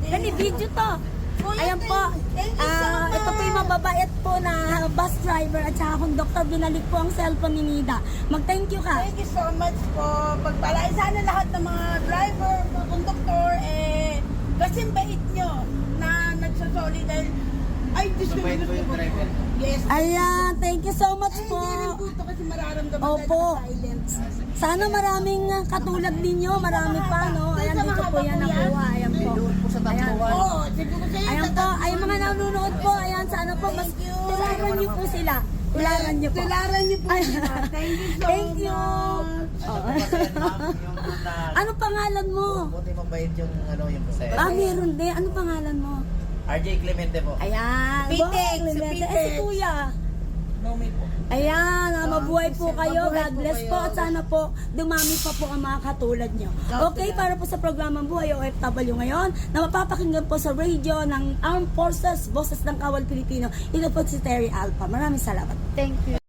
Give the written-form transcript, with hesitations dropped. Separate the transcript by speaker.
Speaker 1: Dali, video to. Ayan po. Ito po yung mababait po na bus driver at saka conductor. Binalik po ang cellphone ni Nida. Mag-thank you ka.
Speaker 2: Thank you so much po. Pagpalain sana lahat ng mga driver, mga conductor, kasing bait nyo na nagsasoli dahil ay, Diyos ko, yes.
Speaker 1: Ayan, thank you so much po.
Speaker 2: Hindi rin po ito kasi mararamdaman
Speaker 1: Opo.
Speaker 2: dahil silence.
Speaker 1: Sana maraming katulad ninyo. Marami pa, no? Ayan, dito po yan ang buhay. Ayan po. Ayan.
Speaker 2: Oo, siguro sa'yo.
Speaker 1: Ayan po, ay mga nanonood po, ayan, sana po, mas
Speaker 2: Thank you.
Speaker 1: tularan niyo po sila. Tularan niyo po.
Speaker 2: Tularan niyo po sila. Thank you so
Speaker 1: Thank you.
Speaker 2: much.
Speaker 1: Ano pangalan mo?
Speaker 3: Buti mabait yung yung pasaya.
Speaker 1: Meron din. Ano pangalan mo?
Speaker 3: RJ Clemente po.
Speaker 1: Ayan.
Speaker 2: Pitex,
Speaker 1: Wow,
Speaker 2: si
Speaker 1: Clemente.
Speaker 2: Pitex.
Speaker 1: Si Kuya.
Speaker 3: Nomi po.
Speaker 1: Ayan, mabuhay po kayo.
Speaker 2: Mabuhay
Speaker 1: God
Speaker 2: po
Speaker 1: bless
Speaker 2: kayo.
Speaker 1: po. At sana po, dumami pa po ang mga katulad nyo. Okay, para po sa programang Buhay OFW ngayon, na mapapakinggan po sa radio ng Armed Forces, Boses ng Kawal Pilipino. Ito po si Terry Alpha. Maraming salamat.
Speaker 4: Thank you.